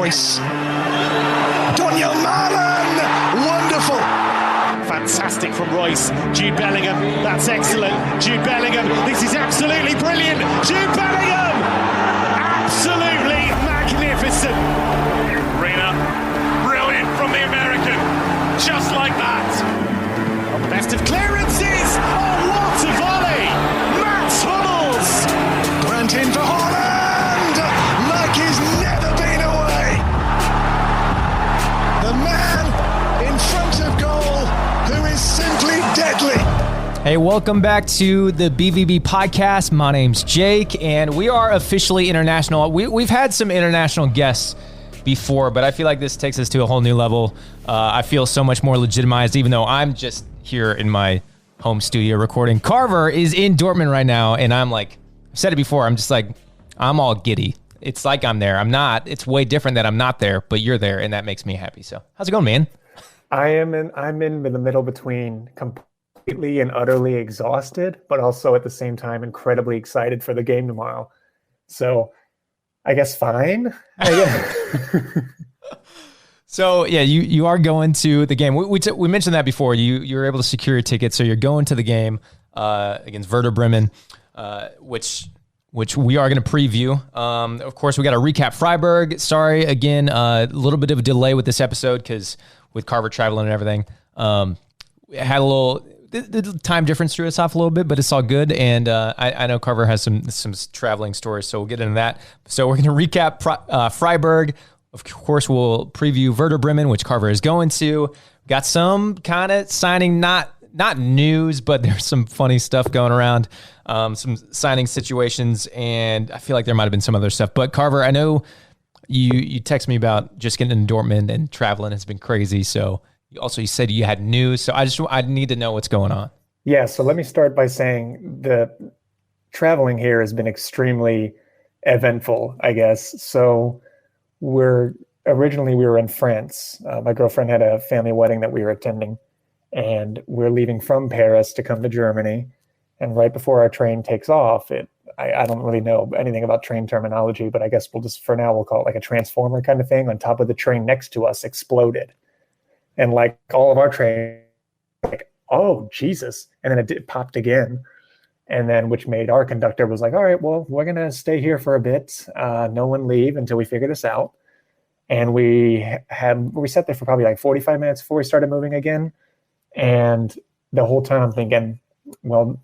Royce. Daniel Mullen! Wonderful! Fantastic from Royce. Jude Bellingham, that's excellent. Jude Bellingham, this is absolutely brilliant. Jude Bellingham! Absolutely magnificent. Reina, brilliant from the American. Just like that. Best of clearances. Oh, what a volley! Max Hummels! Grant in for Haaland! Like he's never been away! The man in front of goal who is simply deadly. Hey, welcome back to the BVB podcast. My name's Jake, and we are officially international. We've had some international guests before, but I feel like this takes us to a whole new level. I feel so much more legitimized, even though I'm just here in my home studio recording. Carver is in Dortmund right now, and I'm like, I've said it before, I'm just like, I'm all giddy. It's like I'm there. I'm not. It's way different that I'm not there, but you're there, and that makes me happy. So how's it going, man? I'm in the middle between completely and utterly exhausted, but also at the same time incredibly excited for the game tomorrow. So I guess fine. So yeah, you are going to the game. We mentioned that before. You were able to secure your ticket, so you're going to the game against Werder Bremen, which we are going to preview. Of course, we got to recap Freiburg. Sorry again, a little bit of a delay with this episode because with Carver traveling and everything, had a little the time difference threw us off a little bit, but it's all good. And I know Carver has some traveling stories, so we'll get into that. So we're going to recap Freiburg. Of course, we'll preview Werder Bremen, which Carver is going to. Got some kind of signing, not news, but there's some funny stuff going around, some signing situations, and I feel like there might have been some other stuff. But Carver, I know you text me about just getting into Dortmund, and traveling has been crazy. So you said you had news, so I need to know what's going on. Yeah, so let me start by saying the traveling here has been extremely eventful, I guess. So we were in France. My girlfriend had a family wedding that we were attending, and we're leaving from Paris to come to Germany. And right before our train takes off, I don't really know anything about train terminology, but I guess we'll call it like a transformer kind of thing. On top of the train next to us exploded. And like all of our train, like, oh, Jesus. And then it popped again. And then, which made our conductor was like, all right, well, we're going to stay here for a bit. No one leave until we figure this out. And we sat there for probably like 45 minutes before we started moving again. And the whole time I'm thinking, well,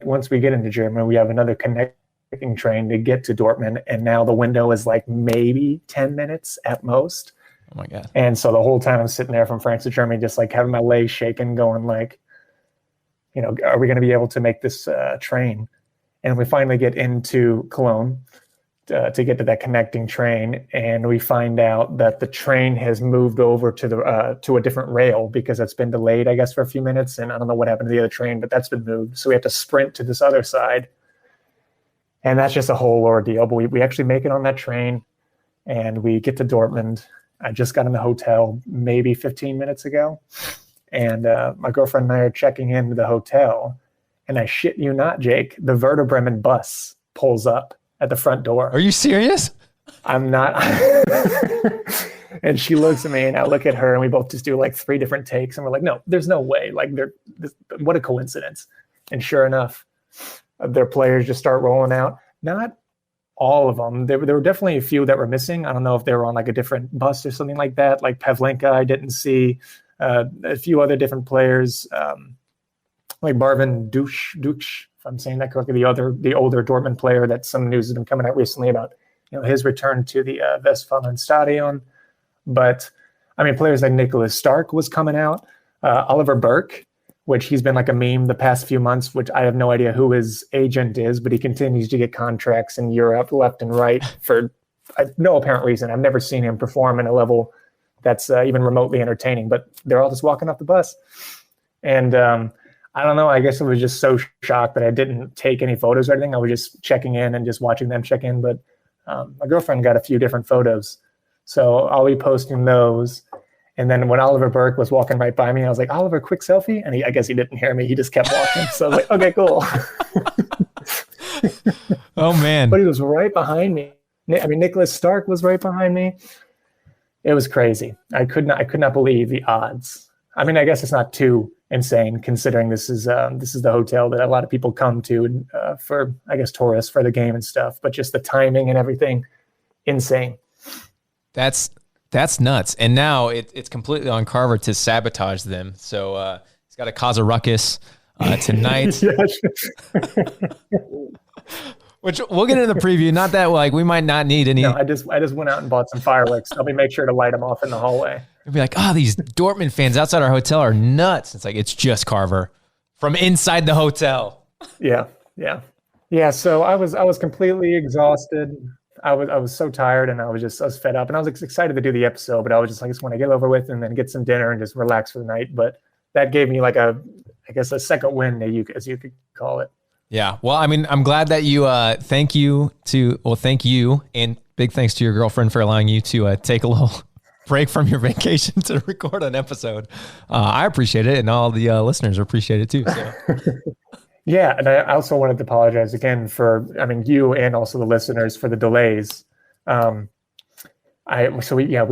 once we get into Germany, we have another connecting train to get to Dortmund. And now the window is like maybe 10 minutes at most. Oh my God. And so the whole time I'm sitting there from France to Germany, just like having my legs shaking, going like, are we going to be able to make this train? And we finally get into Cologne to get to that connecting train, and we find out that the train has moved over to a different rail because it's been delayed, I guess, for a few minutes. And I don't know what happened to the other train, but that's been moved. So we have to sprint to this other side, and that's just a whole ordeal. But we actually make it on that train, and we get to Dortmund. I just got in the hotel maybe 15 minutes ago. And my girlfriend and I are checking into the hotel, and I shit you not, Jake, the Werder Bremen bus pulls up at the front door. Are you serious? I'm not. And she looks at me, and I look at her, and we both just do like 3 different takes, and we're like, no, there's no way. Like, what a coincidence. And sure enough, their players just start rolling out. Not all of them. There were definitely a few that were missing. I don't know if they were on like a different bus or something like that. Like Pavlenka, I didn't see. A few other different players, like Marvin Duch, if I'm saying that correctly, the older Dortmund player that some news has been coming out recently about, his return to the Westfalenstadion. But I mean, players like Nicholas Stark was coming out, Oliver Burke, which he's been like a meme the past few months, which I have no idea who his agent is, but he continues to get contracts in Europe left and right for no apparent reason. I've never seen him perform in a level that's even remotely entertaining, but they're all just walking off the bus. And I don't know, I guess I was just so shocked that I didn't take any photos or anything. I was just checking in and just watching them check in. But my girlfriend got a few different photos, so I'll be posting those. And then when Oliver Burke was walking right by me, I was like, Oliver, quick selfie. And I guess he didn't hear me. He just kept walking. So I was like, okay, cool. Oh, man. But he was right behind me. Nicholas Stark was right behind me. It was crazy. I could not believe the odds. I mean, I guess it's not too insane considering this is the hotel that a lot of people come to for, I guess, tourists for the game and stuff. But just the timing and everything, insane. That's nuts. And now it's completely on Carver to sabotage them. So he's got to cause a ruckus tonight. Which we'll get into the preview. Not that we might not need any. No, I just went out and bought some fireworks. Let me make sure to light them off in the hallway. It'd be like, these Dortmund fans outside our hotel are nuts. It's like, it's just Carver from inside the hotel. Yeah. So I was completely exhausted. I was so tired, and I was fed up, and I was excited to do the episode, but I was just like, I just want to get over with and then get some dinner and just relax for the night. But that gave me a second win, as you could call it. Yeah. Well, I mean, I'm glad that you, thank you, and big thanks to your girlfriend for allowing you to take a little break from your vacation to record an episode. I appreciate it, and all the listeners appreciate it too. So. Yeah, and I also wanted to apologize again for, you and also the listeners for the delays. We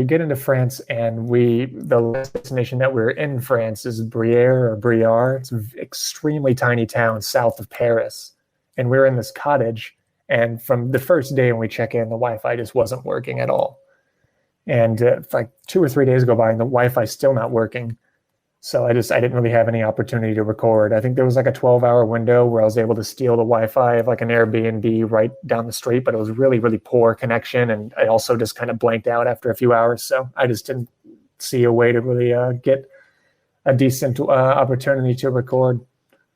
get into France, and the last destination that we're in France is Brière. It's an extremely tiny town south of Paris, and we're in this cottage. And from the first day when we check in, the Wi-Fi just wasn't working at all. And 2 or 3 days go by, and the Wi-Fi is still not working. So I didn't really have any opportunity to record. I think there was a 12-hour window where I was able to steal the Wi-Fi of an Airbnb right down the street, but it was really, really poor connection. And I also just kind of blanked out after a few hours. So I just didn't see a way to really get a decent opportunity to record.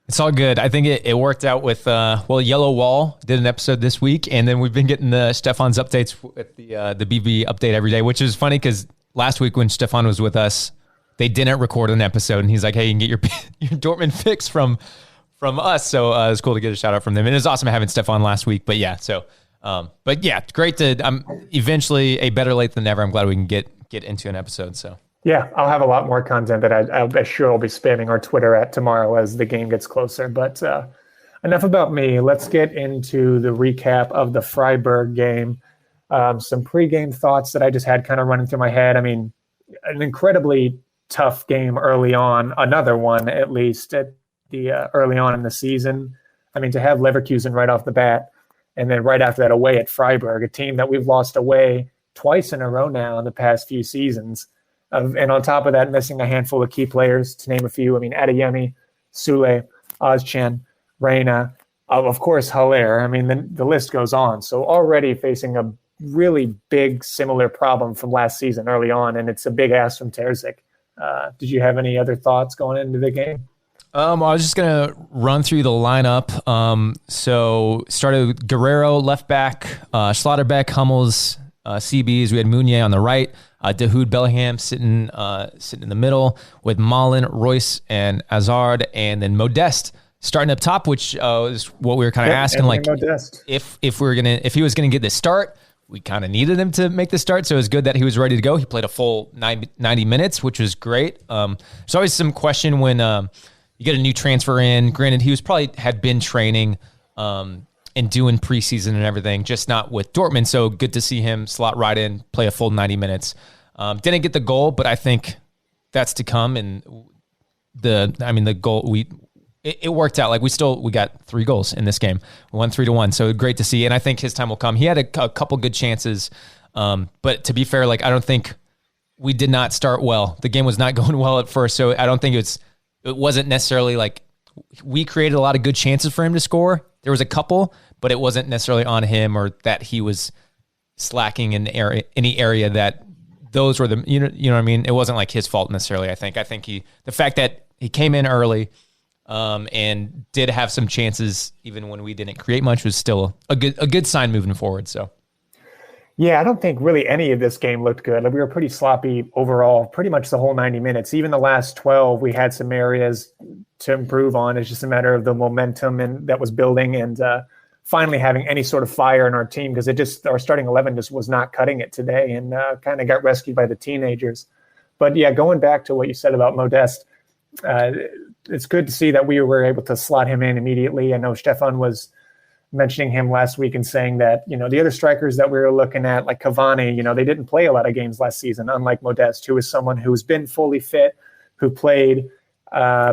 It's all good. I think it worked out with, Yellow Wall did an episode this week, and then we've been getting the Stefan's updates with the BB update every day, which is funny because last week when Stefan was with us, they didn't record an episode, and he's like, "Hey, you can get your Dortmund fix from us." So it was cool to get a shout out from them, and it was awesome having Stefan last week. But yeah, it's great to. Eventually a better late than never. I'm glad we can get into an episode. So yeah, I'll have a lot more content that I'm sure I'll be spamming our Twitter at tomorrow as the game gets closer. But enough about me. Let's get into the recap of the Freiburg game. Some pregame thoughts that I just had kind of running through my head. I mean, an incredibly tough game early on, another one at least at the early on in the season. I mean, to have Leverkusen right off the bat, and then right after that away at Freiburg, a team that we've lost away twice in a row now in the past few seasons. And on top of that, missing a handful of key players, to name a few. I mean, Adeyemi, Sule, Ozcan, Reina, of course, Haller. I mean, the list goes on. So already facing a really big similar problem from last season early on, and it's a big ask from Terzic. Did you have any other thoughts going into the game? I was just going to run through the lineup. So started with Guerrero, left back, Schlotterbeck, Hummels, CBs. We had Meunier on the right, Dahoud Bellingham sitting in the middle with Mullen, Royce, and Hazard, and then Modeste starting up top, which is what we were kind of asking, if he was going to get this start. We kind of needed him to make the start, so it was good that he was ready to go. He played a full 90 minutes, which was great. There's always some question when you get a new transfer in. Granted, he had been training and doing preseason and everything, just not with Dortmund. So good to see him slot right in, play a full 90 minutes. Didn't get the goal, but I think that's to come. And the goal it worked out. We got 3 goals in this game. We won 3-1. So great to see. And I think his time will come. He had a couple good chances. But to be fair, I don't think we did not start well. The game was not going well at first. So I don't think it wasn't necessarily we created a lot of good chances for him to score. There was a couple, but it wasn't necessarily on him or that he was slacking in any area that those were the, you know what I mean? It wasn't his fault necessarily. I think the fact that he came in early, and did have some chances even when we didn't create much was still a good sign moving forward. So, yeah, I don't think really any of this game looked good. We were pretty sloppy overall, pretty much the whole 90 minutes. Even the last 12, we had some areas to improve on. It's just a matter of the momentum that was building and finally having any sort of fire in our team, because our starting 11 just was not cutting it today, and kind of got rescued by the teenagers. But yeah, going back to what you said about Modeste, it's good to see that we were able to slot him in immediately. I know Stefan was mentioning him last week and saying that, the other strikers that we were looking at, like Cavani, they didn't play a lot of games last season, unlike Modeste, who is someone who's been fully fit, who played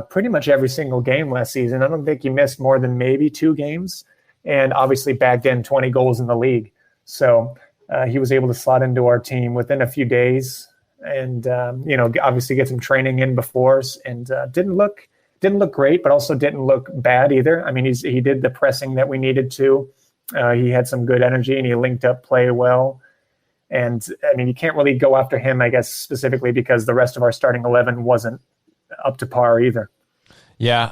pretty much every single game last season. I don't think he missed more than maybe 2 games, and obviously bagged in 20 goals in the league. So he was able to slot into our team within a few days, and obviously get some training in before, and didn't look great, but also didn't look bad either. I mean, he did the pressing that we needed to. He had some good energy, and he linked up play well. And I mean, you can't really go after him, I guess, specifically because the rest of our starting 11 wasn't up to par either. Yeah.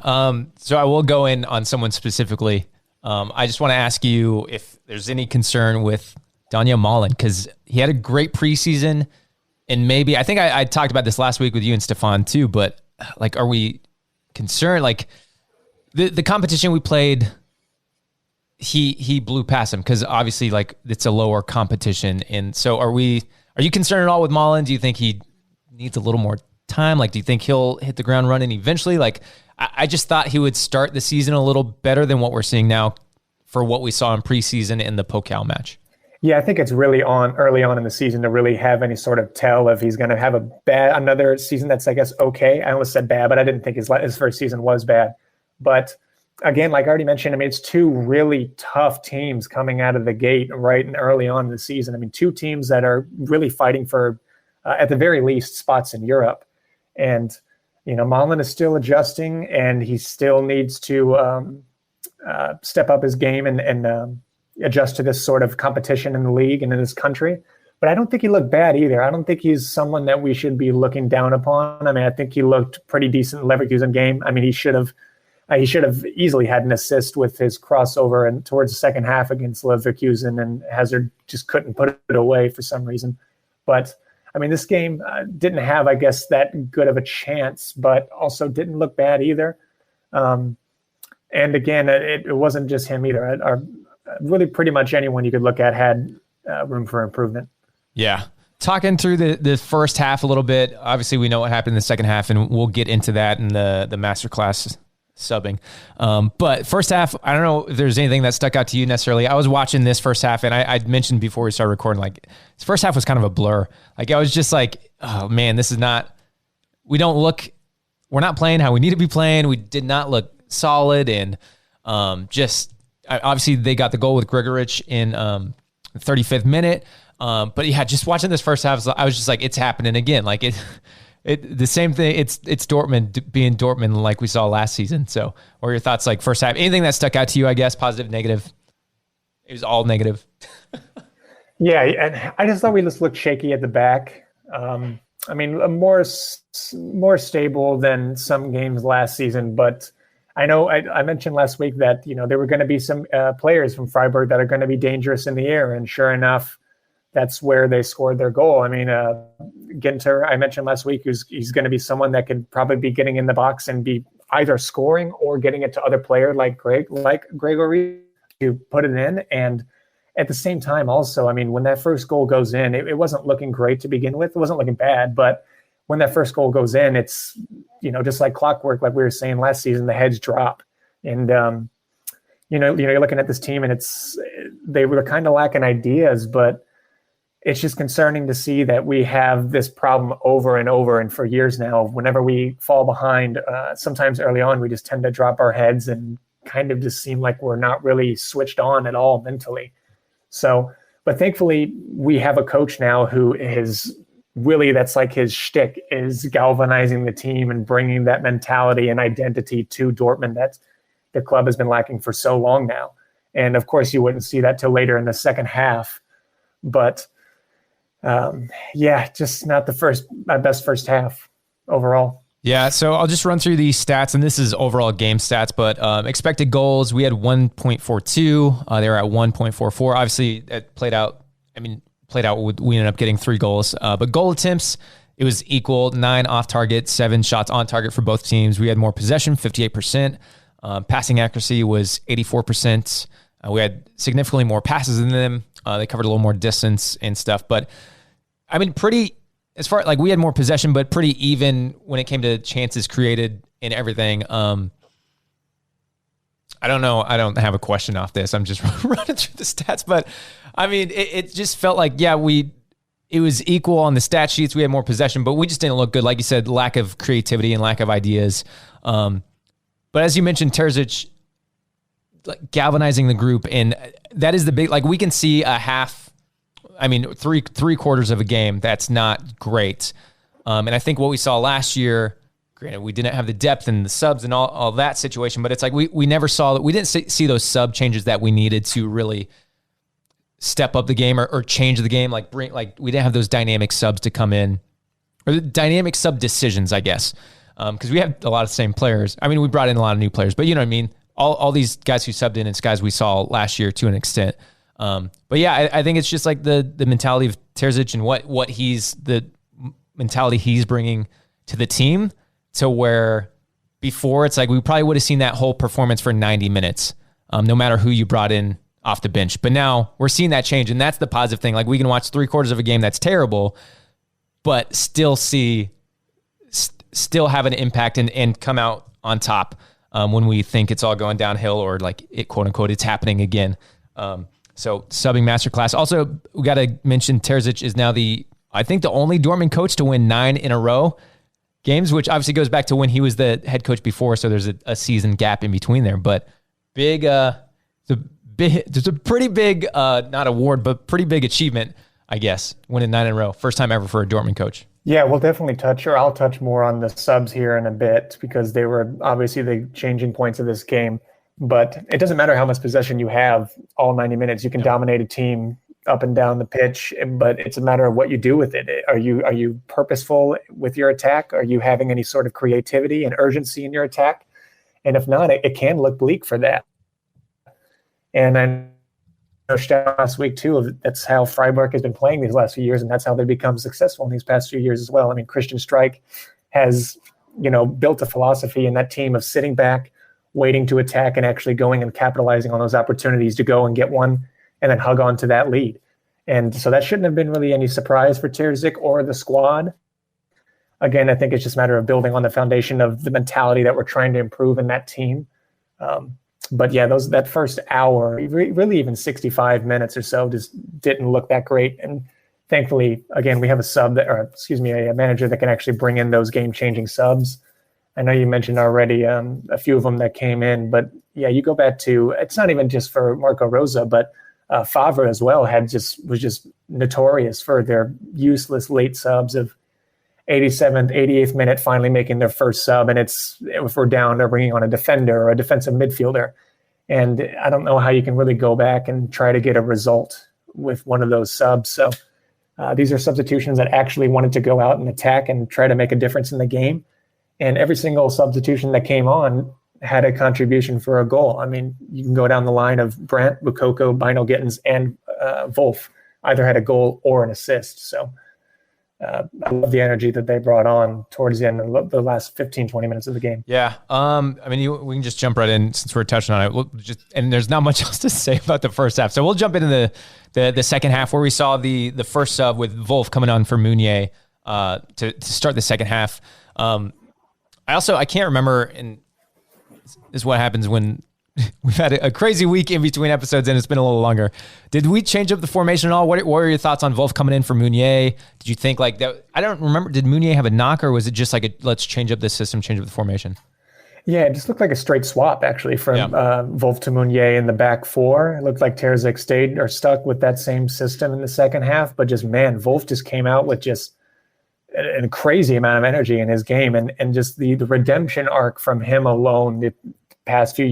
So I will go in on someone specifically. I just want to ask you if there's any concern with Daniel Mullen, because he had a great preseason, and maybe, I think I talked about this last week with you and Stefan too, but like, are we concerned? Like the competition we played, he blew past him, because obviously like it's a lower competition. And so are you concerned at all with Mullen? Do you think he needs a little more time? Like, do you think he'll hit the ground running eventually? Like, I just thought he would start the season a little better than what we're seeing now for what we saw in preseason in the Pokal match. Yeah, I think it's really early on in the season to really have any sort of tell if he's going to have another season that's, I guess, okay. I almost said bad, but I didn't think his first season was bad. But again, like I already mentioned, I mean, it's 2 really tough teams coming out of the gate right and early on in the season. I mean, 2 teams that are really fighting for, at the very least, spots in Europe. And, Mullen is still adjusting, and he still needs to step up his game and adjust to this sort of competition in the league and in this country. But I don't think he looked bad either. I don't think he's someone that we should be looking down upon. I mean, I think he looked pretty decent in the Leverkusen game. I mean, he should have easily had an assist with his crossover and towards the second half against Leverkusen, and Hazard just couldn't put it away for some reason. But I mean, this game didn't have, I guess, that good of a chance, but also didn't look bad either. And again, it wasn't just him either. Really pretty much anyone you could look at had room for improvement. Yeah. Talking through the first half a little bit, obviously we know what happened in the second half, and we'll get into that in the masterclass subbing. But first half, I don't know if there's anything that stuck out to you necessarily. I was watching this first half, and I'd mentioned before we started recording, like, this first half was kind of a blur. Like, I was just like, oh man, we're not playing how we need to be playing. We did not look solid, and obviously they got the goal with Gregoritsch in the 35th minute. But yeah, just watching this first half, I was just like, it's happening again. Like the same thing. It's Dortmund being Dortmund like we saw last season. So what are your thoughts, like, first half? Anything that stuck out to you, I guess, positive, negative? It was all negative. Yeah, and I just thought we just looked shaky at the back. I mean, more stable than some games last season, but I know I mentioned last week that, there were going to be some players from Freiburg that are going to be dangerous in the air, and sure enough, that's where they scored their goal. I mean, Ginter, I mentioned last week, he's going to be someone that could probably be getting in the box and be either scoring or getting it to other player like Gregory to put it in. And at the same time, also, I mean, when that first goal goes in, it wasn't looking great to begin with. It wasn't looking bad, but when that first goal goes in, it's, just like clockwork, like we were saying last season, the heads drop. And, you're looking at this team, and they were kind of lacking ideas, but it's just concerning to see that we have this problem over and over. And for years now, whenever we fall behind, sometimes early on, we just tend to drop our heads and kind of just seem like we're not really switched on at all mentally. So, but thankfully we have a coach now who is really, that's like his shtick, is galvanizing the team and bringing that mentality and identity to Dortmund that the club has been lacking for so long now. And of course you wouldn't see that till later in the second half, but just not my best first half overall. Yeah, so I'll just run through these stats, and this is overall game stats, but expected goals, we had 1.42. They were at 1.44. Obviously, it played out, we ended up getting 3 goals. But goal attempts, it was equal, 9 off target, 7 shots on target for both teams. We had more possession, 58%. Passing accuracy was 84%. We had significantly more passes than them. They covered a little more distance and stuff, but pretty, as far like we had more possession, but pretty even when it came to chances created and everything. I don't know. I don't have a question off this. I'm just running through the stats, but I mean, it just felt like, it was equal on the stat sheets. We had more possession, but we just didn't look good. Like you said, lack of creativity and lack of ideas. But as you mentioned, Terzic, like, galvanizing the group, and that is the big, like, we can see three quarters of a game that's not great. And I think what we saw last year, granted, we didn't have the depth and the subs and all that situation, but it's like we never saw that. We didn't see those sub changes that we needed to really step up the game or change the game. Like we didn't have those dynamic subs to come in, or the dynamic sub decisions, I guess. Because we have a lot of the same players. I mean, we brought in a lot of new players, but you know what I mean? All these guys who subbed in, it's guys we saw last year to an extent. But yeah, I think it's just like the mentality of Terzic and what the mentality he's bringing to the team, to where before it's like we probably would have seen that whole performance for 90 minutes, no matter who you brought in off the bench. But now we're seeing that change, and that's the positive thing. Like, we can watch 3/4 of a game that's terrible, but still have an impact and come out on top when we think it's all going downhill, or like it, quote unquote, it's happening again. So subbing masterclass. Also, we got to mention Terzic is now I think the only Dortmund coach to win 9 in a row games, which obviously goes back to when he was the head coach before. So there's a season gap in between there, but there's a pretty big, not award, but pretty big achievement, I guess, winning 9 in a row. First time ever for a Dortmund coach. Yeah, we'll definitely I'll touch more on the subs here in a bit, because they were obviously the changing points of this game. But it doesn't matter how much possession you have all 90 minutes. You can dominate a team up and down the pitch, but it's a matter of what you do with it. Are you purposeful with your attack? Are you having any sort of creativity and urgency in your attack? And if not, it can look bleak for that. And I know last week too, that's how Freiburg has been playing these last few years, and that's how they've become successful in these past few years as well. I mean, Christian Streich has, built a philosophy in that team of sitting back, waiting to attack, and actually going and capitalizing on those opportunities to go and get one and then hug on to that lead. And so that shouldn't have been really any surprise for Terzic or the squad. Again, I think it's just a matter of building on the foundation of the mentality that we're trying to improve in that team. But yeah, that first hour, really even 65 minutes or so, just didn't look that great. And thankfully, again, we have a manager that can actually bring in those game-changing subs. I know you mentioned already a few of them that came in, but yeah, you go back to, it's not even just for Marco Rosa, but Favre as well was just notorious for their useless late subs of 87th, 88th minute, finally making their first sub. And if we're down, they're bringing on a defender or a defensive midfielder. And I don't know how you can really go back and try to get a result with one of those subs. So these are substitutions that actually wanted to go out and attack and try to make a difference in the game. And every single substitution that came on had a contribution for a goal. I mean, you can go down the line of Brandt, Bukoko, bynoe-gittens, and Wolf either had a goal or an assist. So I love the energy that they brought on towards the end of the last 15, 20 minutes of the game. Yeah. We can just jump right in since we're touching on it. And there's not much else to say about the first half. So we'll jump into the second half, where we saw the first sub with Wolf coming on for Meunier to start the second half. I can't remember, and this is what happens when we've had a crazy week in between episodes and it's been a little longer. Did we change up the formation at all? What were your thoughts on Wolf coming in for Meunier? Did you think like that? I don't remember. Did Meunier have a knock, or was it just like let's change up the system, change up the formation? Yeah, it just looked like a straight swap, actually, from Wolf to Meunier in the back four. It looked like Terzic stayed or stuck with that same system in the second half, but Wolf just came out with just a crazy amount of energy in his game, and just the redemption arc from him alone the past few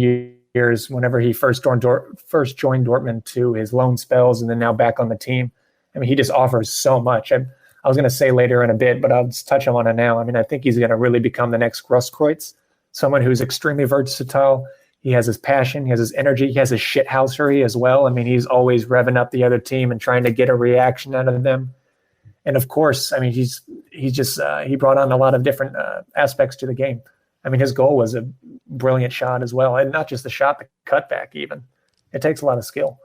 years, whenever he first joined Dortmund, to his loan spells and then now back on the team. I mean, he just offers so much. I was going to say later in a bit, but I'll just touch on it now. I mean, I think he's going to really become the next Grosskreutz, someone who's extremely versatile. He has his passion, he has his energy, he has his shithousery as well. I mean, he's always revving up the other team and trying to get a reaction out of them. And of course, I mean, he brought on a lot of different aspects to the game. I mean, his goal was a brilliant shot as well. And not just the shot, the cutback even. It takes a lot of skill.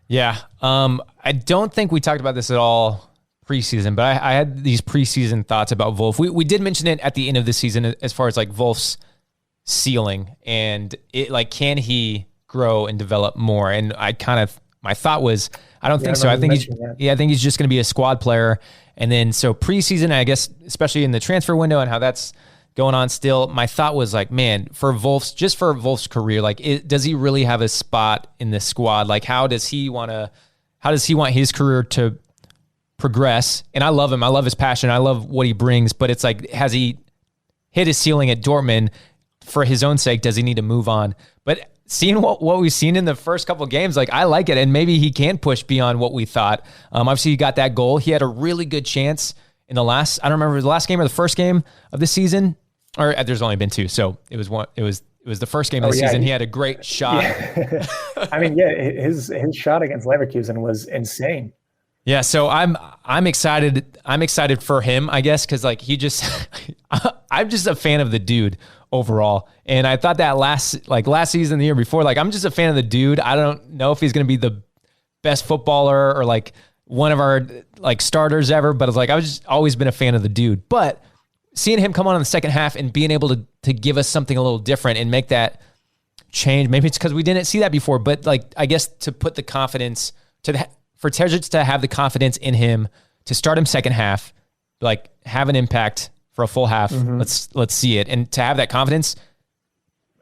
Yeah. I don't think we talked about this at all preseason, but I had these preseason thoughts about Wolf. We did mention it at the end of the season as far as like Wolf's ceiling, and it like, can he grow and develop more. And my thought was, I don't think so. I think he's just going to be a squad player. And then so preseason, I guess, especially in the transfer window and how that's going on still, my thought was like, man, for Wolf's career, like, does he really have a spot in the squad? Like, how does he want his career to progress? And I love him. I love his passion. I love what he brings, but it's like, has he hit his ceiling at Dortmund? For his own sake, does he need to move on? But seeing what we've seen in the first couple of games, like, I like it. And maybe he can push beyond what we thought. Obviously he got that goal. He had a really good chance in the last, I don't remember the last game or the first game of the season, or there's only been two. So it was the first game of the season. He had a great shot. Yeah. I mean, yeah, his shot against Leverkusen was insane. Yeah, so I'm excited. I'm excited for him, I guess, because like he just, I'm just a fan of the dude overall. And I thought that last season, the year before, like, I'm just a fan of the dude. I don't know if he's going to be the best footballer or like one of our like starters ever, but it's like, I've just always been a fan of the dude. But seeing him come on in the second half and being able to give us something a little different and make that change, maybe it's because we didn't see that before, but like, I guess to put the confidence for Terzic to have the confidence in him to start him second half, like have an impact for a full half. Mm-hmm. Let's see it. And to have that confidence,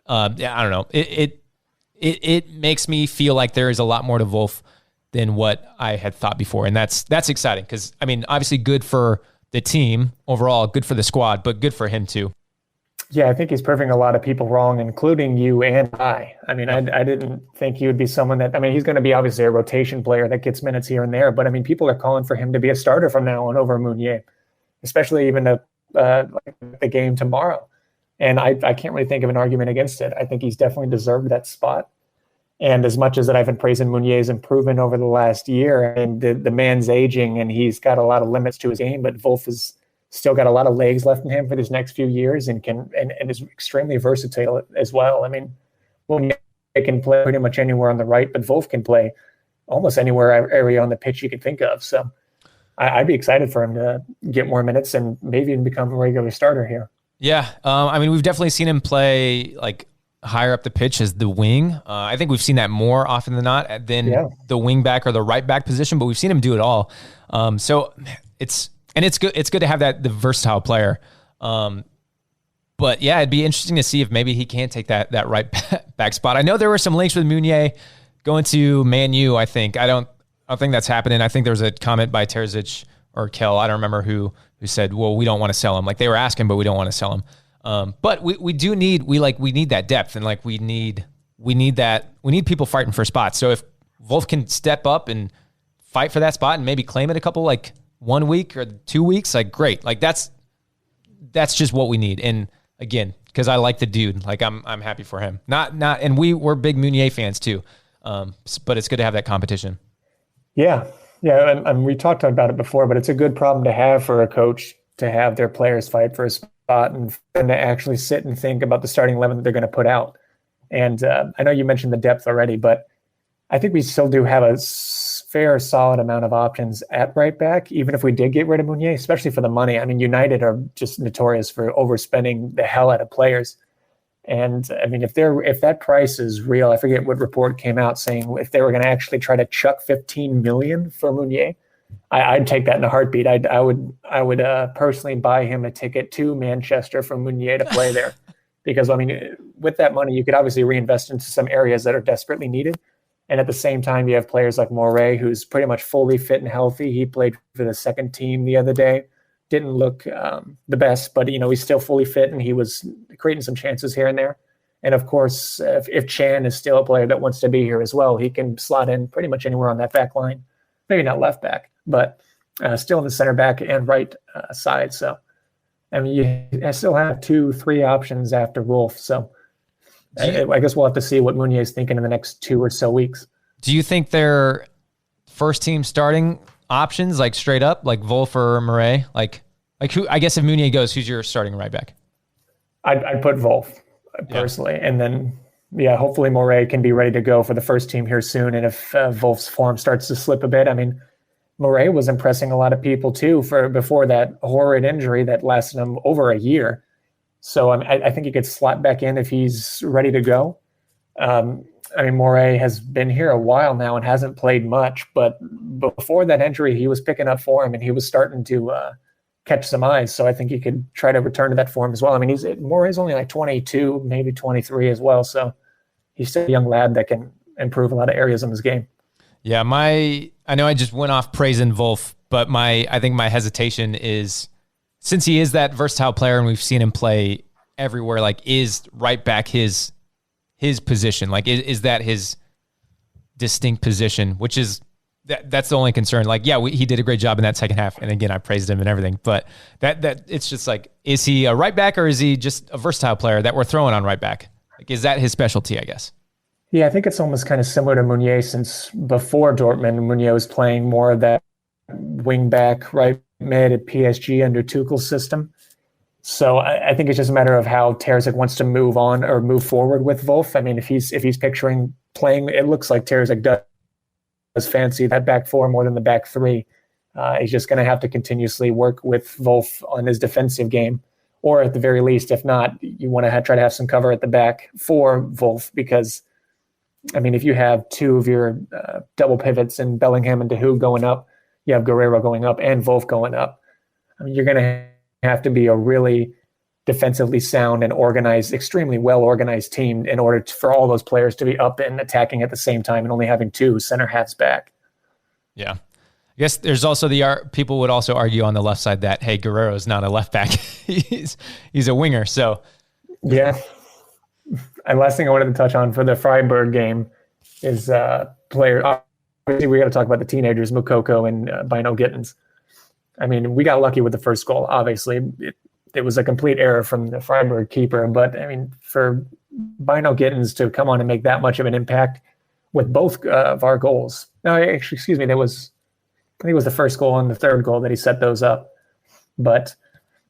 I don't know. It makes me feel like there is a lot more to Wolf than what I had thought before. And that's exciting. Cause I mean, obviously good for the team overall, good for the squad, but good for him too. Yeah, I think he's proving a lot of people wrong, including you and I. I mean, I didn't think he would be someone that, I mean, he's going to be obviously a rotation player that gets minutes here and there, but I mean, people are calling for him to be a starter from now on over Meunier, especially even the game tomorrow. And I can't really think of an argument against it. I think he's definitely deserved that spot. And as much as that I've been praising Meunier's improvement over the last year, and the man's aging and he's got a lot of limits to his game, but Wolf has still got a lot of legs left in him for these next few years and is extremely versatile as well. I mean, Meunier can play pretty much anywhere on the right, but Wolf can play almost anywhere area on the pitch you can think of. So I'd be excited for him to get more minutes and maybe even become a regular starter here. Yeah. I mean, we've definitely seen him play like higher up the pitch as the wing. I think we've seen that more often than not than the wing back or the right back position, but we've seen him do it all. So it's good. It's good to have the versatile player. But yeah, it'd be interesting to see if maybe he can take that right back spot. I know there were some links with Meunier going to Man U. I think I don't think that's happening. I think there was a comment by Terzic or Kel, I don't remember who said, "Well, we don't want to sell him." Like they were asking, but we don't want to sell him. But we need that depth, and like we need people fighting for spots. So if Wolf can step up and fight for that spot and maybe claim it a couple, like 1 week or 2 weeks, like great. Like that's just what we need. And again, because I like the dude, like I'm happy for him. And we're big Meunier fans too. But it's good to have that competition. Yeah. And we talked about it before, but it's a good problem to have for a coach to have their players fight for a spot and to actually sit and think about the starting 11 that they're going to put out. And I know you mentioned the depth already, but I think we still do have a fair, solid amount of options at right back, even if we did get rid of Meunier, especially for the money. I mean, United are just notorious for overspending the hell out of players. And I mean, if that price is real, I forget what report came out saying if they were going to actually try to chuck 15 million for Meunier, I'd take that in a heartbeat. I would personally buy him a ticket to Manchester for Meunier to play there, because I mean, with that money, you could obviously reinvest into some areas that are desperately needed. And at the same time, you have players like Moret, who's pretty much fully fit and healthy. He played for the second team the other day. Didn't look the best, but he's still fully fit, and he was creating some chances here and there. And of course, if Chan is still a player that wants to be here as well, he can slot in pretty much anywhere on that back line. Maybe not left back, but still in the center back and right side. So, I mean, I still have 2-3 options after Wolf. So, I guess we'll have to see what Meunier is thinking in the next 2 or so weeks. Do you think they're first team starting options, like straight up, like Wolf or Murray? Like who? I guess if Meunier goes, who's your starting right back? I'd put Wolf personally, and then hopefully Murray can be ready to go for the first team here soon. And if Wolf's form starts to slip a bit, I mean, Murray was impressing a lot of people too before that horrid injury that lasted him over a year. So I think he could slot back in if he's ready to go. I mean, Morey has been here a while now and hasn't played much, but before that injury, he was picking up form and he was starting to catch some eyes. So I think he could try to return to that form as well. I mean, Morey's only like 22, maybe 23 as well. So he's still a young lad that can improve a lot of areas in his game. Yeah, I know I just went off praising Wolf, but I think my hesitation is, since he is that versatile player and we've seen him play everywhere, like, is right back his position? Like, is that his distinct position? Which is that's the only concern. Like, yeah, he did a great job in that second half, and again, I praised him and everything. But that it's just like, is he a right back or is he just a versatile player that we're throwing on right back? Like, is that his specialty? I guess. Yeah, I think it's almost kind of similar to Meunier, since before Dortmund, Meunier was playing more of that wing back right mid at PSG under Tuchel's system. So I think it's just a matter of how Terzic wants to move on or move forward with Wolf. I mean, if he's picturing playing, it looks like Terzic does fancy that back four more than the back three. He's just going to have to continuously work with Wolf on his defensive game, or at the very least, if not, you want to try to have some cover at the back for Wolf, because I mean, if you have two of your double pivots and Bellingham and Dehu going up, you have Guerrero going up and Wolf going up. I mean, you're going to have to be a really defensively sound and organized, extremely well-organized team in order for all those players to be up and attacking at the same time and only having two center halves back. Yeah. I guess there's also people would also argue on the left side that, hey, Guerrero is not a left back. he's a winger. So yeah. And last thing I wanted to touch on for the Freiburg game is player. Obviously, we got to talk about the teenagers, Moukoko and bynoe-gittens. I mean, we got lucky with the first goal. Obviously, it was a complete error from the Freiburg keeper. But I mean, for bynoe-gittens to come on and make that much of an impact with both of our goals. No, actually, excuse me. I think it was the first goal and the third goal that he set those up. But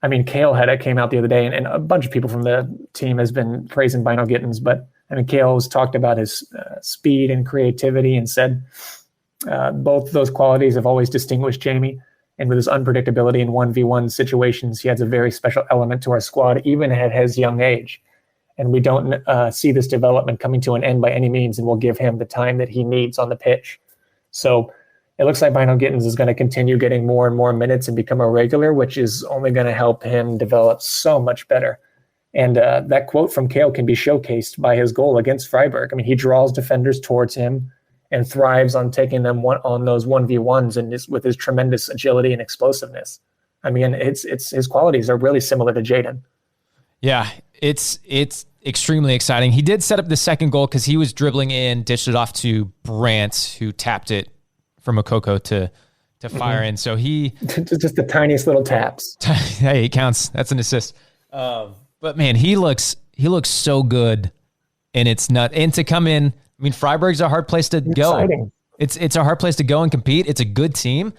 I mean, Kale came out the other day, and a bunch of people from the team has been praising bynoe-gittens. But I mean, Kale has talked about his speed and creativity and said both those qualities have always distinguished Jamie. And with his unpredictability in 1v1 situations, he adds a very special element to our squad, even at his young age. And we don't see this development coming to an end by any means, and we'll give him the time that he needs on the pitch. So it looks like bynoe-gittens is going to continue getting more and more minutes and become a regular, which is only going to help him develop so much better. And that quote from Kale can be showcased by his goal against Freiburg. I mean, he draws defenders towards him and thrives on taking them on those 1v1s and with his tremendous agility and explosiveness. I mean, his qualities are really similar to Jadon. Yeah, it's extremely exciting. He did set up the second goal because he was dribbling in, dished it off to Brandt, who tapped it for Moukoko to fire in. So he just the tiniest little taps. Hey, it counts. That's an assist. But man, he looks so good, and it's not. And to come in, I mean, Freiburg's a hard place to go. Exciting. It's a hard place to go and compete. It's a good team.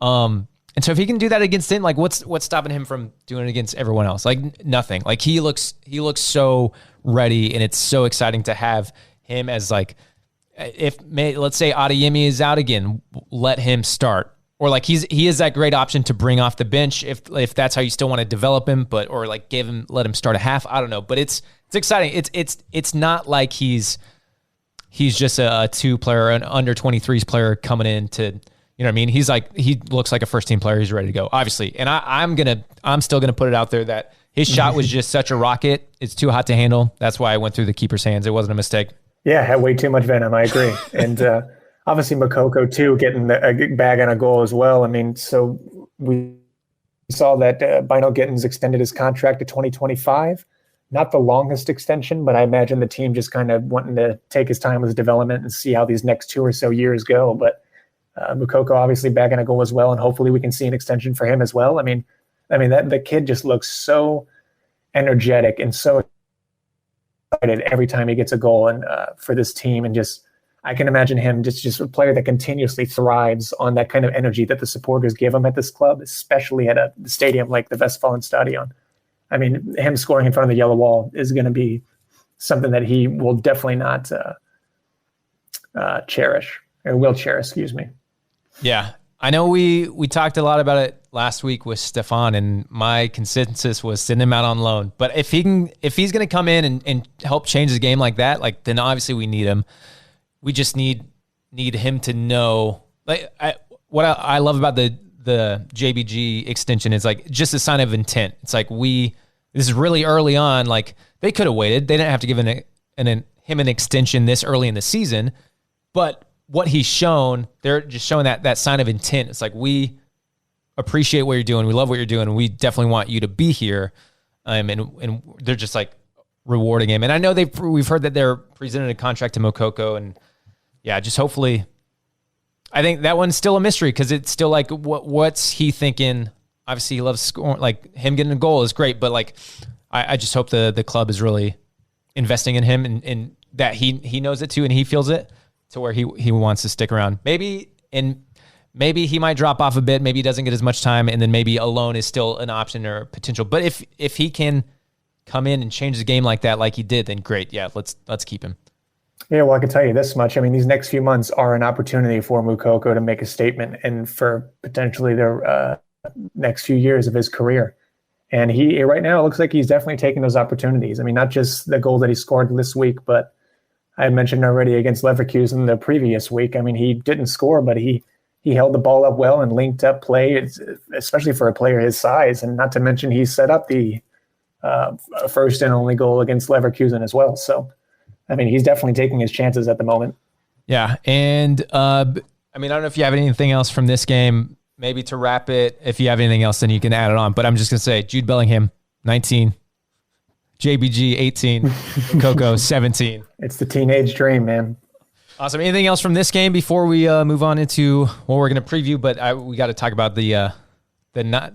And so if he can do that against him, like what's stopping him from doing it against everyone else? Like nothing. Like he looks so ready, and it's so exciting to have him as like, let's say Adeyemi is out again, let him start. Or like he is that great option to bring off the bench if that's how you still want to develop him, or like let him start a half. I don't know, but it's exciting. It's not like he's just a two player, an under 23s player coming in to, you know what I mean? He looks like a first team player. He's ready to go, obviously. And I'm still gonna put it out there that his shot was just such a rocket. It's too hot to handle. That's why I went through the keeper's hands. It wasn't a mistake. Yeah, had way too much venom. I agree. And obviously Moukoko too, getting a bag and a goal as well. I mean, so we saw that bynoe-gittens extended his contract to 2025. Not the longest extension, but I imagine the team just kind of wanting to take his time with his development and see how these next 2 or so years go. But Moukoko obviously bagging a goal as well, and hopefully we can see an extension for him as well. I mean that the kid just looks so energetic and so excited every time he gets a goal, and for this team, and just I can imagine him just a player that continuously thrives on that kind of energy that the supporters give him at this club, especially at a stadium like the Westfalenstadion. I mean, him scoring in front of the yellow wall is going to be something that he will definitely not cherish, or will cherish, excuse me. Yeah. I know we talked a lot about it last week with Stefan, and my consensus was send him out on loan. But if he's going to come in and help change the game like that, like then obviously we need him. We just need him to know. Like what I love about the JBG extension is like just a sign of intent. It's like this is really early on. Like they could have waited. They didn't have to give him an extension this early in the season, but what he's shown, they're just showing that sign of intent. It's like, we appreciate what you're doing. We love what you're doing. And we definitely want you to be here. And they're just like rewarding him. And I know we've heard that they're presenting a contract to Moukoko, and yeah, just hopefully, I think that one's still a mystery because it's still like, what's he thinking? Obviously he loves scoring, like him getting a goal is great, but like, I just hope the club is really investing in him and that he knows it too. And he feels it, to where he wants to stick around. Maybe he might drop off a bit. Maybe he doesn't get as much time, and then maybe a loan is still an option or potential. But if he can come in and change the game like that, like he did, then great. Yeah, let's keep him. Yeah, well, I can tell you this much. I mean, these next few months are an opportunity for Moukoko to make a statement and for potentially the next few years of his career. And he right now, it looks like he's definitely taking those opportunities. I mean, not just the goal that he scored this week, but I mentioned already against Leverkusen the previous week. I mean, he didn't score, but he held the ball up well and linked up play, especially for a player his size. And not to mention, he set up the first and only goal against Leverkusen as well. So, I mean, he's definitely taking his chances at the moment. Yeah. And, I mean, I don't know if you have anything else from this game, maybe to wrap it. If you have anything else, then you can add it on. But I'm just going to say Jude Bellingham, 19. JBG 18, Coco 17. It's the teenage dream, man. Awesome. Anything else from this game before we move on into what we're going to preview? But we got to talk about the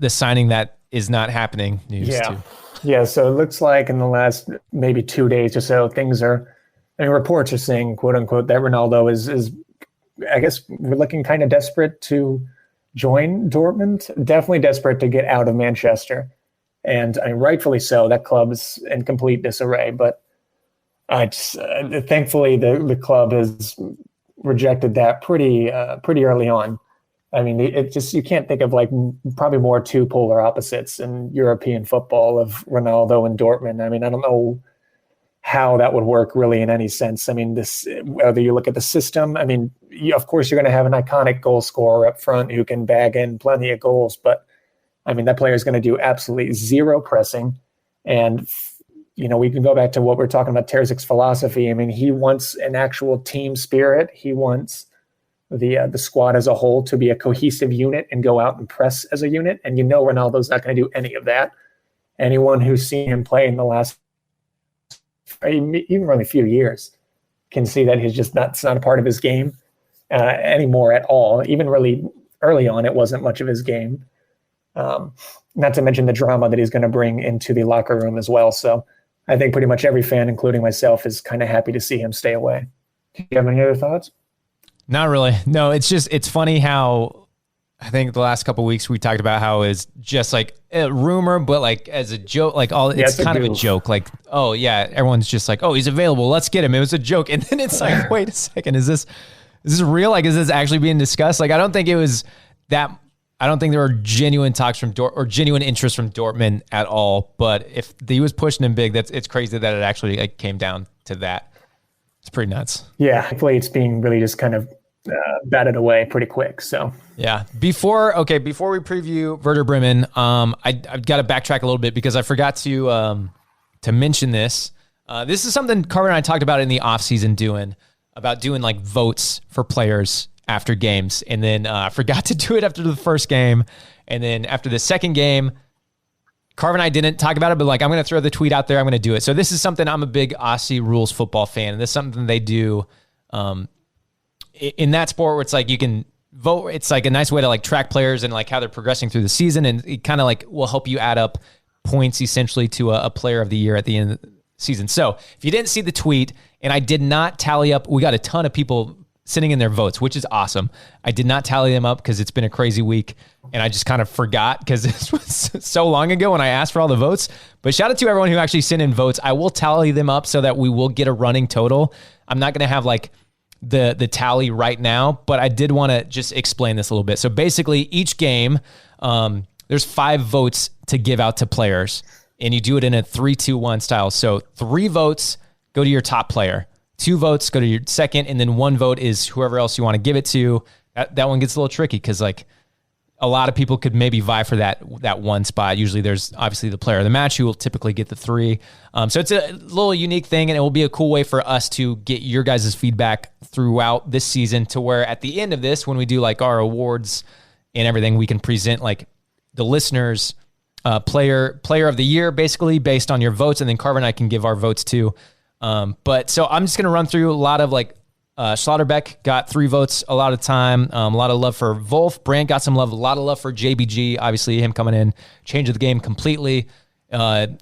signing that is not happening news too. Yeah. So it looks like in the last maybe 2 days or so, reports are saying, quote unquote, that Ronaldo is I guess we're looking kind of desperate to join Dortmund. Definitely desperate to get out of Manchester. And I mean, rightfully so. That club is in complete disarray. But thankfully, the club has rejected that pretty early on. I mean, you can't think of like probably more two polar opposites in European football of Ronaldo and Dortmund. I mean, I don't know how that would work really in any sense. I mean, whether you look at the system, I mean, of course, you're going to have an iconic goal scorer up front who can bag in plenty of goals, but I mean, that player is going to do absolutely zero pressing. And, we can go back to what we're talking about, Terzic's philosophy. I mean, he wants an actual team spirit. He wants the squad as a whole to be a cohesive unit and go out and press as a unit. And Ronaldo's not going to do any of that. Anyone who's seen him play in the last even really few years can see that it's not a part of his game anymore at all. Even really early on, it wasn't much of his game. Not to mention the drama that he's going to bring into the locker room as well. So I think pretty much every fan, including myself, is kind of happy to see him stay away. Do you have any other thoughts? Not really. No, it's funny how I think the last couple of weeks we talked about how it's just like a rumor, but like as a joke, like it's kind of a joke. Like, oh yeah, everyone's just like, oh, he's available. Let's get him. It was a joke. And then it's like, wait a second. Is this real? Like, is this actually being discussed? Like, I don't think there were genuine talks or genuine interest from Dortmund at all. But if he was pushing him big, it's crazy that it actually came down to that. It's pretty nuts. Yeah, hopefully it's being really just kind of batted away pretty quick. So yeah. Before we preview Werder Bremen, I've got to backtrack a little bit because I forgot to mention this. This is something Carver and I talked about in the offseason doing like votes for players after games. And then I forgot to do it after the first game. And then after the second game, Carver and I didn't talk about it, but like, I'm going to throw the tweet out there. I'm going to do it. So this is something, I'm a big Aussie rules football fan. And this is something they do in that sport where it's like you can vote. It's like a nice way to like track players and like how they're progressing through the season. And it kind of like will help you add up points essentially to a player of the year at the end of the season. So if you didn't see the tweet, and I did not tally up, we got a ton of people sitting in their votes, which is awesome. I did not tally them up because it's been a crazy week, and I just kind of forgot because this was so long ago when I asked for all the votes. But shout out to everyone who actually sent in votes. I will tally them up so that we will get a running total. I'm not going to have like the tally right now, but I did want to just explain this a little bit. So basically each game, there's 5 votes to give out to players, and you do it in a 3-2-1 style. So 3 votes go to your top player, 2 votes go to your second, and then 1 vote is whoever else you want to give it to. That one gets a little tricky because like a lot of people could maybe vie for that one spot. Usually there's obviously the player of the match who will typically get the 3. So it's a little unique thing, and it will be a cool way for us to get your guys' feedback throughout this season to where at the end of this, when we do like our awards and everything, we can present like the listeners' player of the year, basically based on your votes, and then Carver and I can give our votes too. But so I'm just going to run through a lot of like Schlotterbeck got 3 votes a lot of time. A lot of love for Wolf. Brandt got some love, a lot of love for JBG. Obviously, him coming in changed the game completely.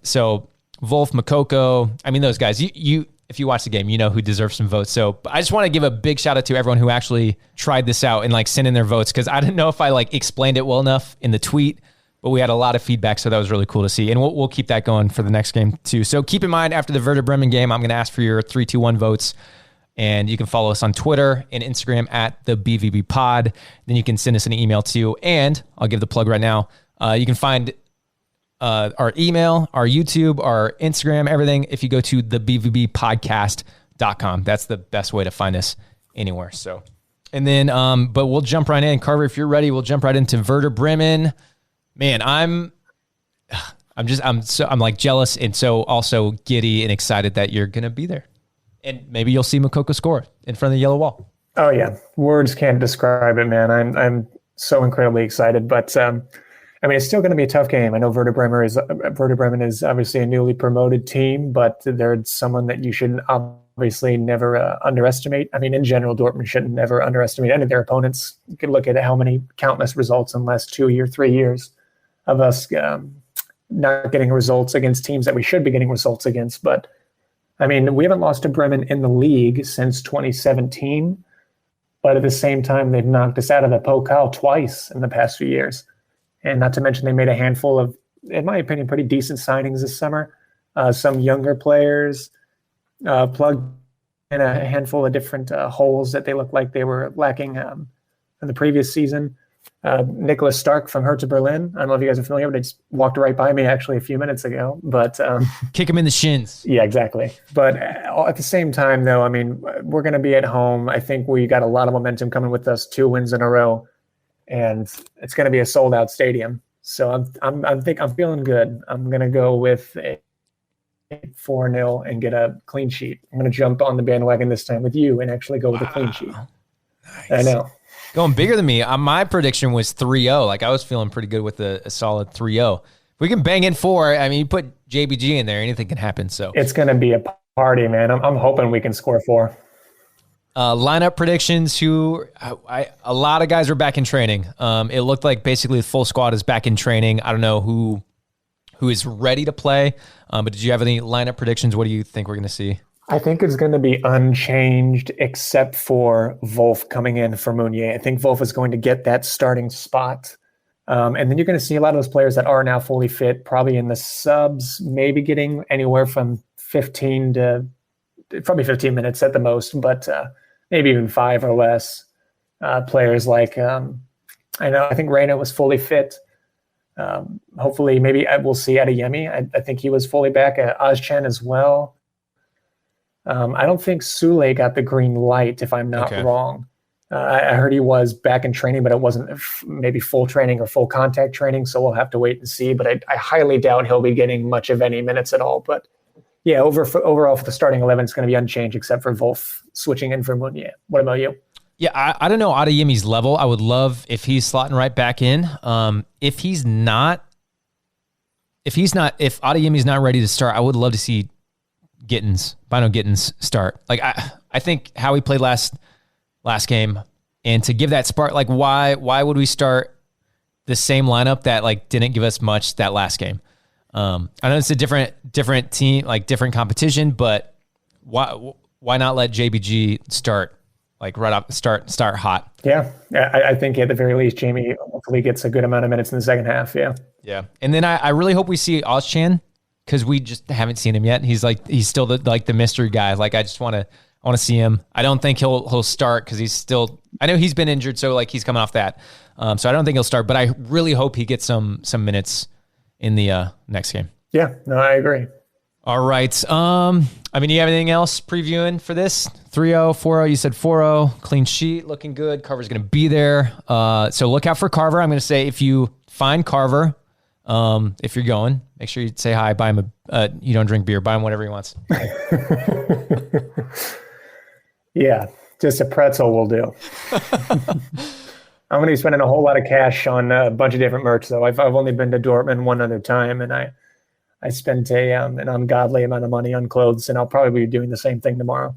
So Wolf, Makoko, I mean, those guys, you if you watch the game, you know who deserves some votes. So I just want to give a big shout out to everyone who actually tried this out and like sent in their votes, because I didn't know if I like explained it well enough in the tweet, but we had a lot of feedback, so that was really cool to see. And we'll keep that going for the next game too. So keep in mind, after the Werder Bremen game, I'm going to ask for your 3-2-1 votes. And you can follow us on Twitter and Instagram at thebvbpod. Then you can send us an email too. And I'll give the plug right now. You can find our email, our YouTube, our Instagram, everything if you go to thebvbpodcast.com. That's the best way to find us anywhere. So, and then, but we'll jump right in. Carver, if you're ready, we'll jump right into Werder Bremen. Man, I'm like jealous and so also giddy and excited that you're going to be there. And maybe you'll see Makoko score in front of the yellow wall. Oh yeah, words can't describe it, man. I'm so incredibly excited. But I mean, it's still going to be a tough game. I know Werder Bremen is obviously a newly promoted team, but they're someone that you should obviously never underestimate. I mean, in general, Dortmund should never underestimate any of their opponents. You can look at how many countless results in the last 2 or 3 years of us not getting results against teams that we should be getting results against, but. I mean, we haven't lost to Bremen in the league since 2017, but at the same time, they've knocked us out of the Pokal twice in the past few years. And not to mention, they made a handful of, in my opinion, pretty decent signings this summer. Some younger players plugged in a handful of different holes that they looked like they were lacking in the previous season. Nicholas Stark from Hertha Berlin. I don't know if you guys are familiar, but he just walked right by me actually a few minutes ago. But kick him in the shins. Yeah, exactly. But at the same time, though, I mean, we're going to be at home. I think we got a lot of momentum coming with us, 2 wins in a row, and it's going to be a sold-out stadium. So I'm feeling good. I'm going to go with a 4-0 and get a clean sheet. I'm going to jump on the bandwagon this time with you and actually go with a clean sheet. Nice. I know. Going bigger than me. My prediction was 3-0. Like I was feeling pretty good with a solid 3-0. If we can bang in 4, I mean, you put JBG in there, anything can happen. So it's going to be a party, man. I'm hoping we can score 4. Lineup predictions. A lot of guys are back in training. It looked like basically the full squad is back in training. I don't know who is ready to play. But did you have any lineup predictions? What do you think we're going to see? I think it's going to be unchanged except for Wolf coming in for Meunier. I think Wolf is going to get that starting spot. And then you're going to see a lot of those players that are now fully fit, probably in the subs, maybe getting anywhere from 15 minutes at the most, but maybe even 5 or less. Players like, I think Reina was fully fit. Hopefully, maybe we'll see Adeyemi. I think he was fully back. Ozcan as well. I don't think Sule got the green light, if I'm not wrong. I heard he was back in training, but it wasn't maybe full training or full contact training, so we'll have to wait and see. But I highly doubt he'll be getting much of any minutes at all. But yeah, overall for the starting 11, it's going to be unchanged except for Wolf switching in for Meunier. What about you? Yeah, I don't know Adeyemi's level. I would love if he's slotting right back in. If Adeyemi's not ready to start, I would love to see bynoe-gittens start. Like I think how he played last game, and to give that spark, like why would we start the same lineup that like didn't give us much that last game? I know it's a different team, like different competition, but why not let JBG start like right off start hot? Yeah, I think at the very least Jamie hopefully gets a good amount of minutes in the second half. Yeah, and then I really hope we see Ozcan, because we just haven't seen him yet. He's still the mystery guy. Like I want to see him. I don't think he'll start because he's still. I know he's been injured, so like he's coming off that. So I don't think he'll start, but I really hope he gets some minutes in the next game. Yeah, no, I agree. All right. I mean, you have anything else previewing for this? 3-0, 4-0. You said 4-0. Clean sheet, looking good. Carver's going to be there. So look out for Carver. I'm going to say if you find Carver, if you're going, make sure you say hi. Buy him you don't drink beer. Buy him whatever he wants. Yeah, just a pretzel will do. I'm going to be spending a whole lot of cash on a bunch of different merch, though. I've only been to Dortmund one other time, and I spent an ungodly amount of money on clothes, and I'll probably be doing the same thing tomorrow.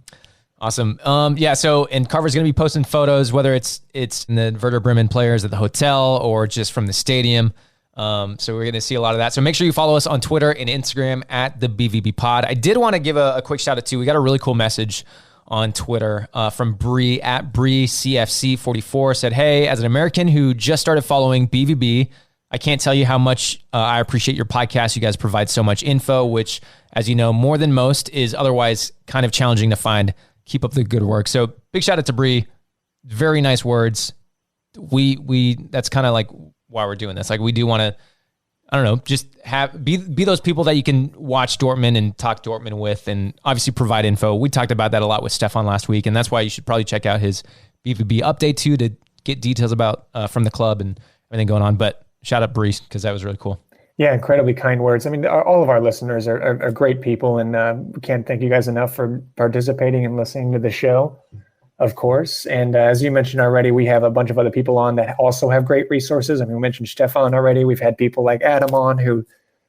Awesome. So, and Carver's going to be posting photos, whether it's in the Werder Bremen players at the hotel or just from the stadium. So we're going to see a lot of that. So make sure you follow us on Twitter and Instagram at the BVBpod. I did want to give a quick shout out too. We got a really cool message on Twitter from Bree at BreeCFC44 said, "Hey, as an American who just started following BVB, I can't tell you how much I appreciate your podcast. You guys provide so much info, which, as you know, more than most is otherwise kind of challenging to find. Keep up the good work." So big shout out to Bree. Very nice words. We that's kind of like why we're doing this. Like we do want to, I don't know, just be those people that you can watch Dortmund and talk Dortmund with, and obviously provide info. We talked about that a lot with Stefan last week, and that's why you should probably check out his BVB update too to get details about from the club and everything going on. But shout out Bree because that was really cool. Yeah, incredibly kind words. I mean, all of our listeners are great people, and we can't thank you guys enough for participating and listening to the show, of course. And as you mentioned already, we have a bunch of other people on that also have great resources. I mean, we mentioned Stefan already. We've had people like Adam on, who,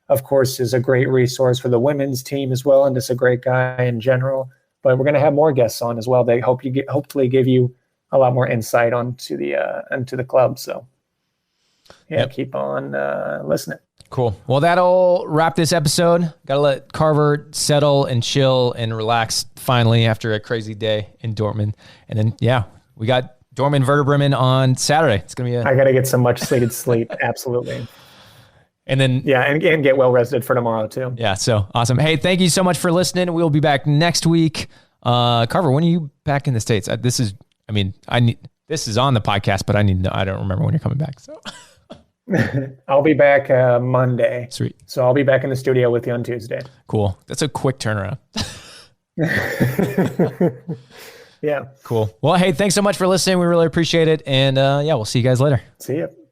of course, is a great resource for the women's team as well, and just a great guy in general. But we're going to have more guests on as well. They hopefully give you a lot more insight onto the club. So, yeah, yep. Keep on listening. Cool. Well, that'll wrap this episode. Got to let Carver settle and chill and relax finally after a crazy day in Dortmund. And then, yeah, we got Dortmund Werder Bremen on Saturday. It's going to be I got to get some much needed sleep. Absolutely. And then, yeah, and get well rested for tomorrow too. Yeah. So awesome. Hey, thank you so much for listening. We'll be back next week. Carver, when are you back in the States? This is on the podcast, but I don't remember when you're coming back. So I'll be back Monday. Sweet. So I'll be back in the studio with you on Tuesday. Cool. That's a quick turnaround. Yeah. Cool. Well, hey, thanks so much for listening. We really appreciate it. And yeah, we'll see you guys later. See you.